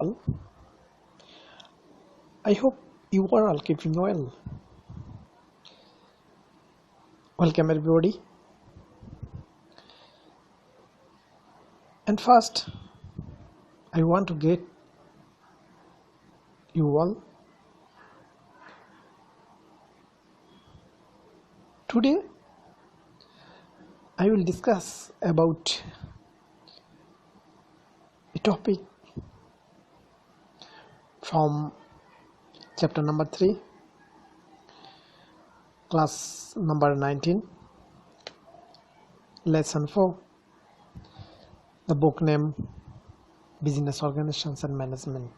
Well, I hope you are all keeping well. Welcome everybody. And first, I want to get you all. Today, I will discuss about a topic from chapter number 3, class number 19, lesson 4, the book name Business Organizations and Management.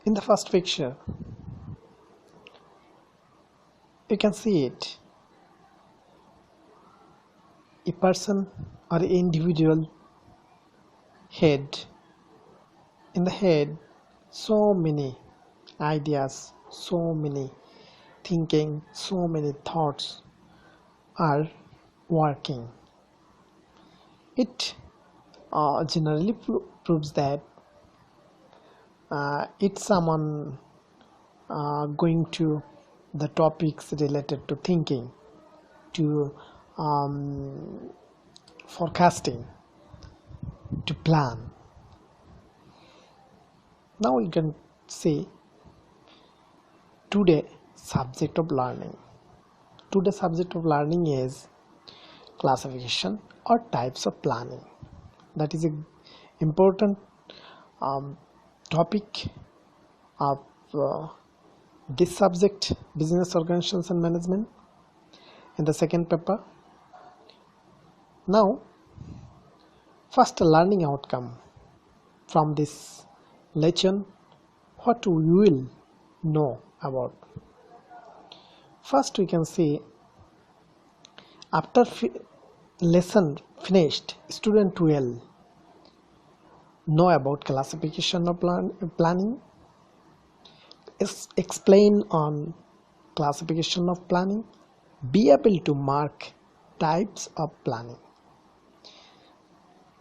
In the first picture, you can see it. A person or an individual head. In the head, so many ideas, so many thinking, so many thoughts are working. It generally proves that it's someone going to the topics related to thinking, to forecasting, to plan. Now you can see today subject of learning. Today's subject of learning is classification or types of planning. That is an important topic of this subject, business organizations and management, in the second paper. Now, first learning outcome from this lesson, what we will know about. First we can see after lesson finished, student will know about classification of planning, explain on classification of planning, be able to mark types of planning.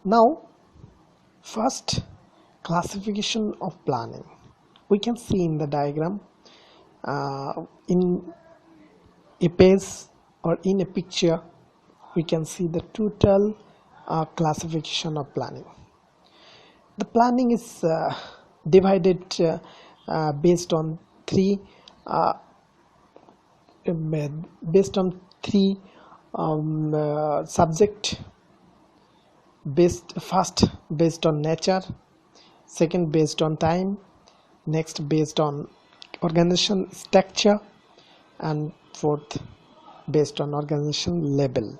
Now, first classification of planning. We can see in the diagram, in a page or in a picture, we can see the total classification of planning. The planning is divided based on three subject. First based on nature, second based on time, next based on organization structure, and fourth based on organization label.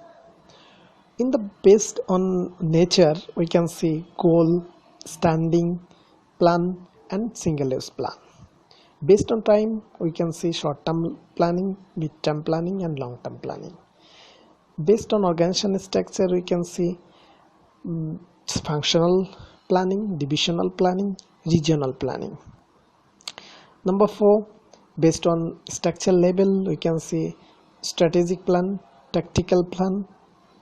In the based on nature, we can see goal, standing plan, and single use plan. Based on time, we can see short term planning, mid term planning, and long term planning. Based on organization structure, we can see functional planning, divisional planning, regional planning. Number 4, based on structure level, we can see strategic plan, tactical plan,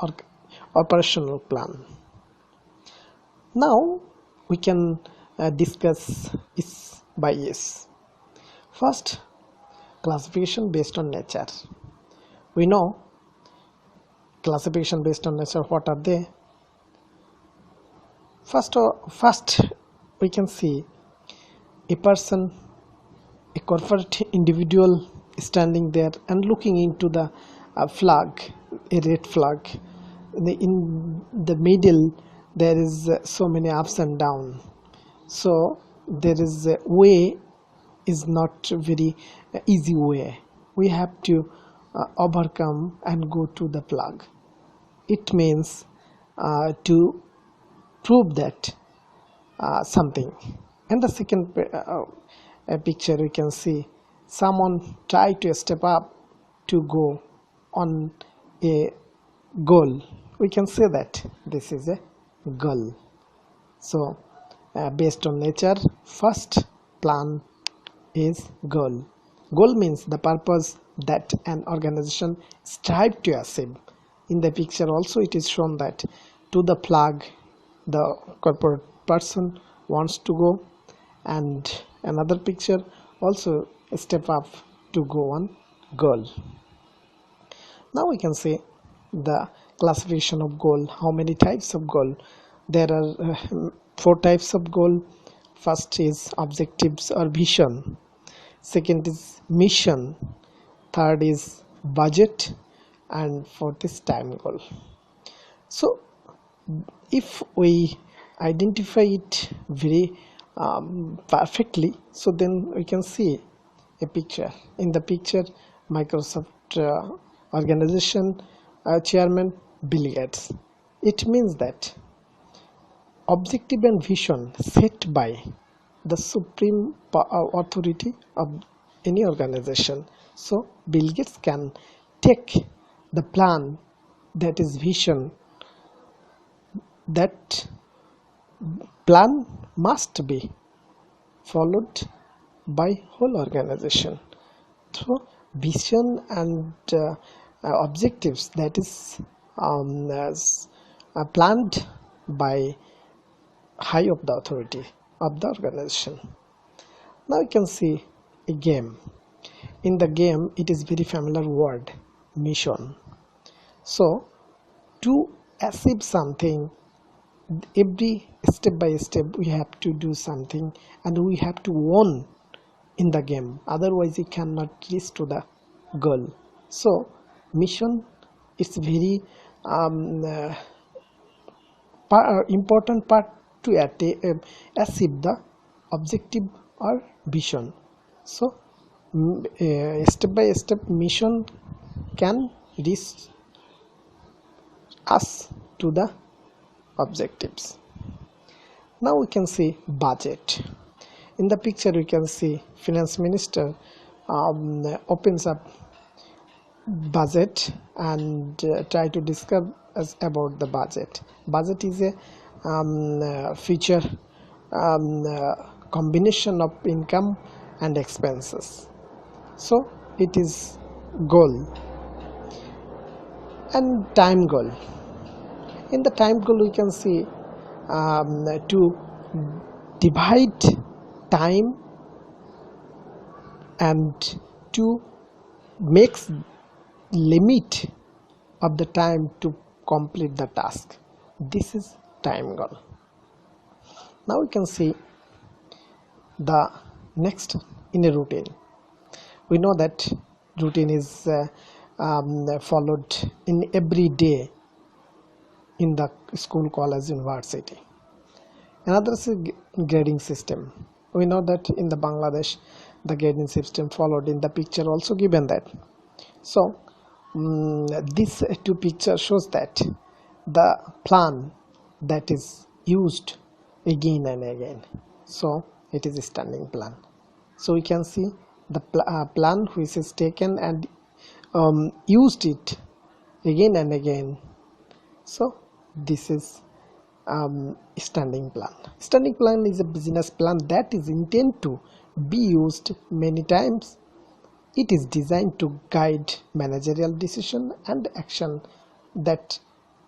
or operational plan. Now we can discuss is by is. First, classification based on nature. We know classification based on nature, what are they? First we can see a person, a corporate individual standing there and looking into the flag, a red flag. In the middle there is so many ups and downs, so there is a way is not very easy way. We have to overcome and go to the flag. It means to prove that something. In the second picture, we can see someone try to step up to go on a goal. We can say that this is a goal. So based on nature, first plan is goal. Goal means the purpose that an organization strive to achieve. In the picture also it is shown that to the flag the corporate person wants to go, and another picture also step up to go on goal. Now we can see the classification of goal. How many types of goal? There are four types of goal. First is objectives or vision, second is mission, third is budget, and fourth is time goal. So if we identify it very perfectly, so then we can see a picture. In the picture, Microsoft organization chairman Bill Gates. It means that objective and vision set by the supreme authority of any organization. So Bill Gates can take the plan, that is vision, that plan must be followed by whole organization. So vision and objectives, that is planned by high of the authority of the organization. Now you can see a game. In the game it is very familiar word, mission. So to achieve something, every step by step we have to do something, and we have to win in the game, otherwise you cannot reach to the goal. So mission is very important part to achieve the objective or vision. So step by step mission can reach us to the objectives. Now we can see budget. In the picture we can see finance minister opens up budget and try to discuss about the budget. Budget is a future combination of income and expenses. So it is goal and time goal. In the time goal we can see to divide time and to make limit of the time to complete the task. This is time goal. Now we can see the next in a routine. We know that routine is followed in every day in the school, college, university. Another is grading system. We know that in the Bangladesh the grading system followed. In the picture also given that. So this two picture shows that the plan that is used again and again. So it is a standing plan. So we can see the plan which is taken and used it again and again. So this is standing plan. Standing plan is a business plan that is intended to be used many times. It is designed to guide managerial decision and action that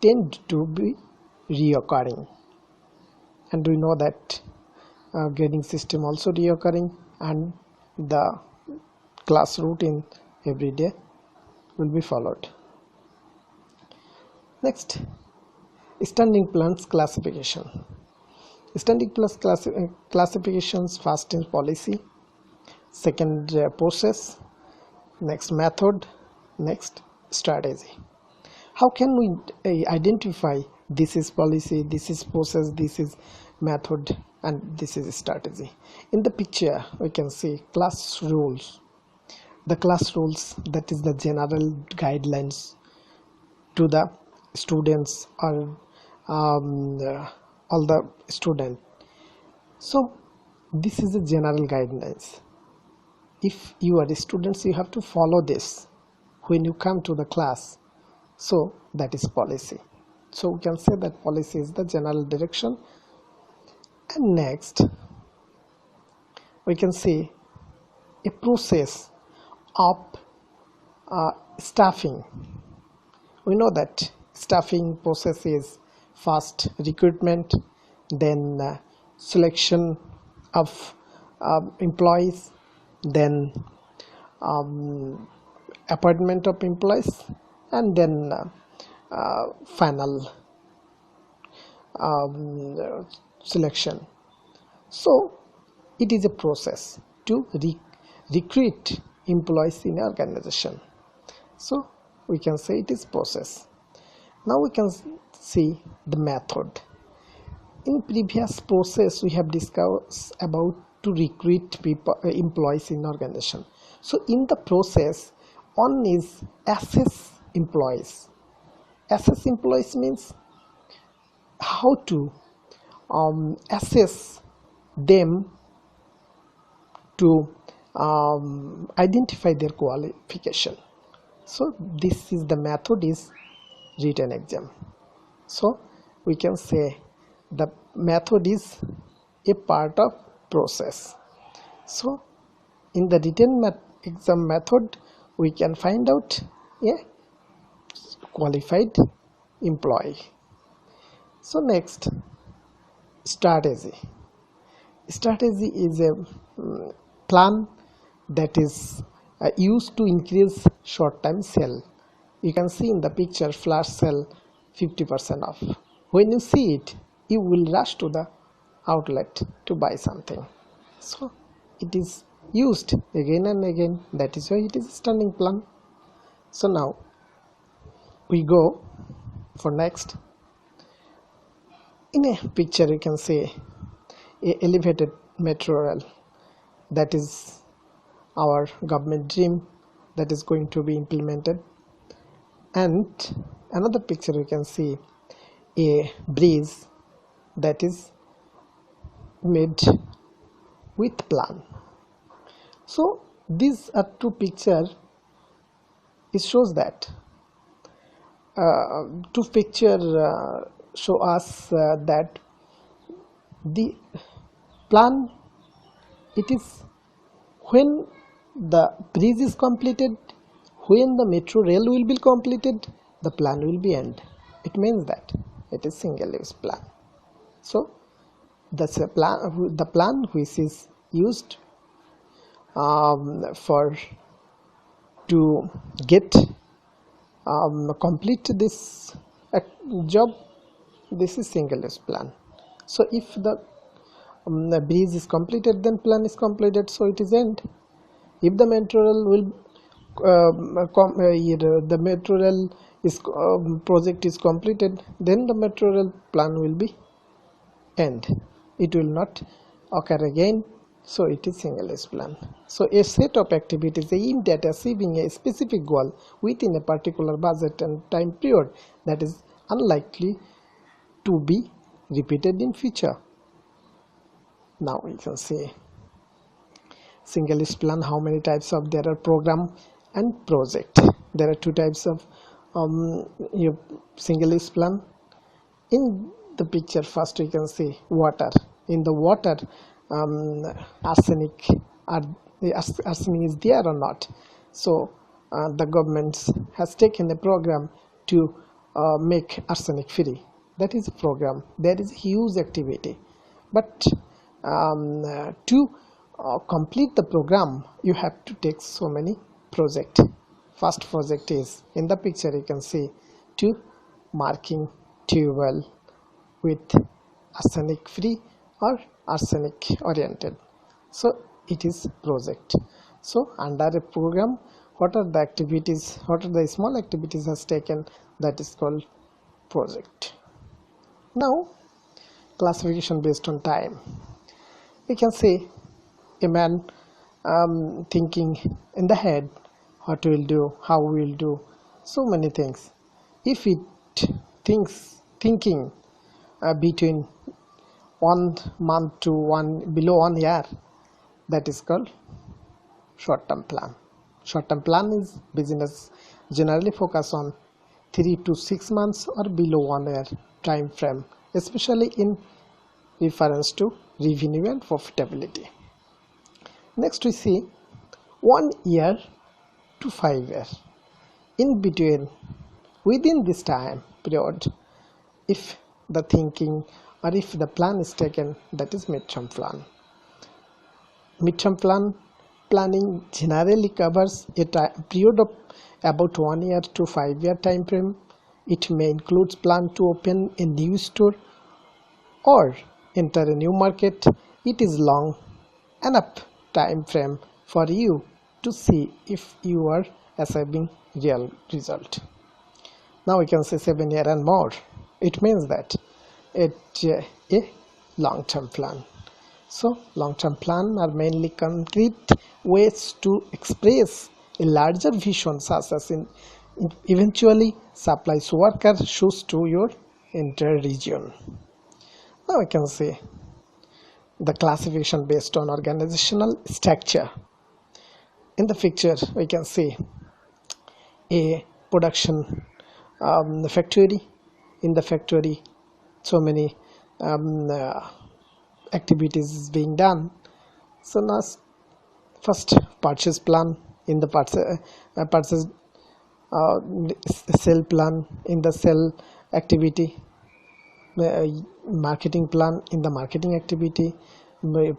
tend to be reoccurring. And we know that grading system also reoccurring, and the class routine every day will be followed. Next, standing plans classification. Standing plans classifications: first is policy, second process, next method, next strategy. How can we identify this is policy, this is process, this is method, and this is strategy? In the picture we can see class rules. The class rules, that is the general guidelines to the students or all the student. So this is the general guidelines. If you are students, you have to follow this when you come to the class. So that is policy. So we can say that policy is the general direction. And next we can see a process of staffing. we know that staffing process is first recruitment, then selection of employees, then appointment of employees, and then final selection. So it is a process to recruit employees in an organization. So we can say it is process. Now we can see the method. In previous process we have discussed about to recruit employees in organization. So in the process, one is assess employees. Assess employees means how to assess them to identify their qualification. So this is the method is written exam. So we can say the method is a part of process. So in the written exam method we can find out a qualified employee. So next, strategy. Strategy is a plan that is used to increase short-term sale. You can see in the picture flash sale 50% off. When you see it, you will rush to the outlet to buy something. So it is used again and again. That is why it is a standing plan. So now we go for next. In a picture you can see a elevated metro rail, that is our government dream that is going to be implemented. And another picture you can see a bridge that is made with plan. So these are two pictures. It shows that two pictures show us that the plan, it is when the bridge is completed, when the metro rail will be completed, the plan will be end. It means that it is single use plan. So that's a plan, the plan which is used for to get complete this job. This is single use plan. So if the bridge is completed, then plan is completed, so it is end. If the metro rail will the metro rail is project is completed, then the metro rail plan will be end. It will not occur again. So it is single use plan. So a set of activities aimed at achieving a specific goal within a particular budget and time period that is unlikely to be repeated in future. Now we can say single use plan. How many types of there are? Program and project. There are two types of single use plan. In the picture first we can see water. In the water arsenic is there or not. So the government has taken a program to make arsenic free. That is a program. There is a huge activity, but to complete the program you have to take so many projects. First project is in the picture you can see to marking tube well with arsenic free or arsenic oriented. So it is project. So under a program, what are the activities, what are the small activities has taken, that is called project. Now classification based on time. We can say a man thinking in the head what we will do, how we will do, so many things. If it thinking between 1 month to below 1 year, that is called short-term plan. Short-term plan is business generally focus on 3 to 6 months or below 1 year time frame, especially in reference to revenue and profitability. Next we see 1 year to 5 years. In between within this time period, if the thinking or if the plan is taken, that is midterm plan. Midterm planning generally covers a period of about 1 year to 5 year time frame. It may include plan to open a new store or enter a new market. It is long enough time frame for you to see if you are achieving real result. Now we can say 7 year and more. It means that it's a long-term plan. So long-term plan are mainly concrete ways to express a larger vision, such as eventually supplies worker shoes to your entire region. Now we can see the classification based on organizational structure. In the picture we can see a production factory. In the factory, so many activities is being done. So now first purchase plan. In the purchase sell plan, in the sell activity, marketing plan in the marketing activity,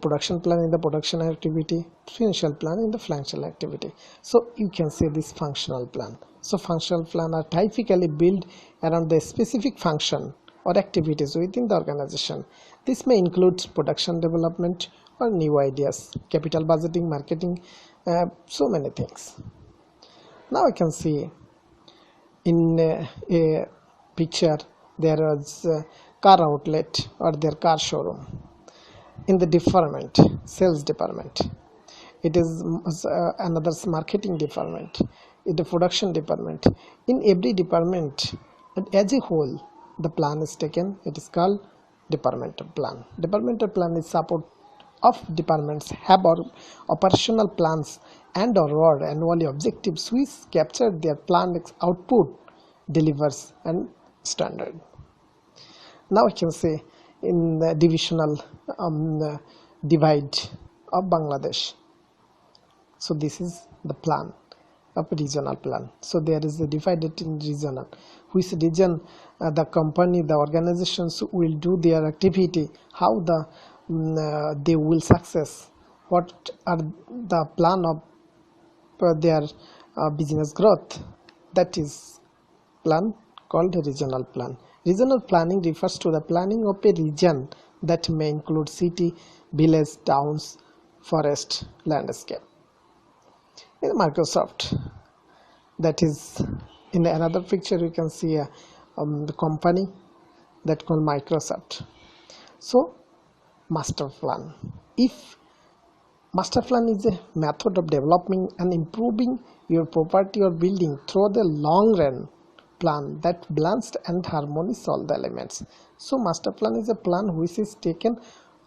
production plan in the production activity, financial plan in the financial activity. So you can say this functional plan. So functional plan are typically built around the specific function or activities within the organization. This may include production development or new ideas, capital budgeting, marketing, so many things. Now I can see in a picture there is a car outlet or their car showroom. In the department, sales department, it is another marketing department, in the production department. In every department as a whole, the plan is taken. It is called departmental plan. Departmental plan is support of departments have operational plans and or annually objectives which capture their planned output, delivers and standard. Now I can say in the divisional divide of Bangladesh. So this is the plan of regional plan. So there is a divided in regional, which region the company, the organizations will do their activity, how they will success, what are the plan of their business growth. That is plan called a regional plan. Regional planning refers to the planning of a region that may include city, village, towns, forest, landscape. In Microsoft, that is in another picture you can see the company that called Microsoft. So master plan. If master plan is a method of developing and improving your property or building through the long run plan that balanced and harmonious all the elements. So master plan is a plan which is taken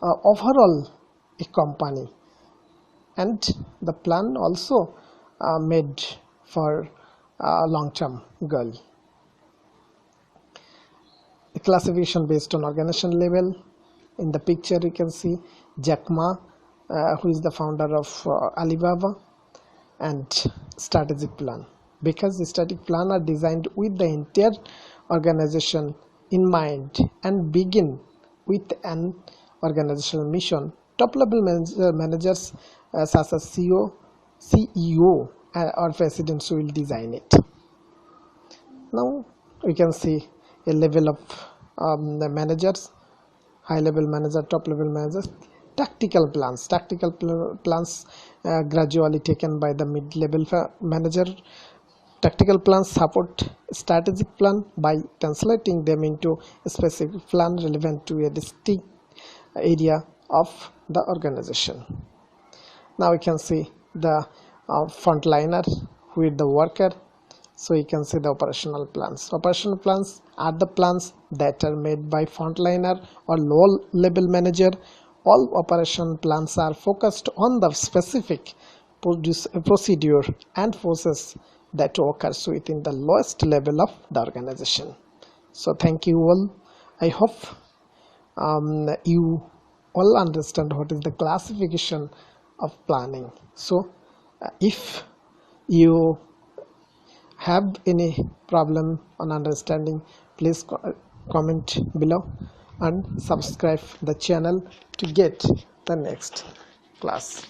overall a company, and the plan also made for long-term goal. The classification based on organization level. In the picture you can see Jack Ma, who is the founder of Alibaba, and strategic plan. Because the strategic plan are designed with the entire organization in mind and begin with an organizational mission. Top level managers such as CEO or presidents will design it. Now we can see a level of the managers, high level manager, top level managers. Tactical plans gradually taken by the mid level manager. Tactical plans support strategic plan by translating them into a specific plan relevant to a distinct area of the organization. Now we can see the frontliner with the worker. So you can see the operational plans. Operational plans are the plans that are made by frontliner or low level manager. All operation plans are focused on the specific procedure and process that occurs within the lowest level of the organization. So thank you all. I hope you all understand what is the classification of planning. So if you have any problem on understanding, please comment below and subscribe the channel to get the next class.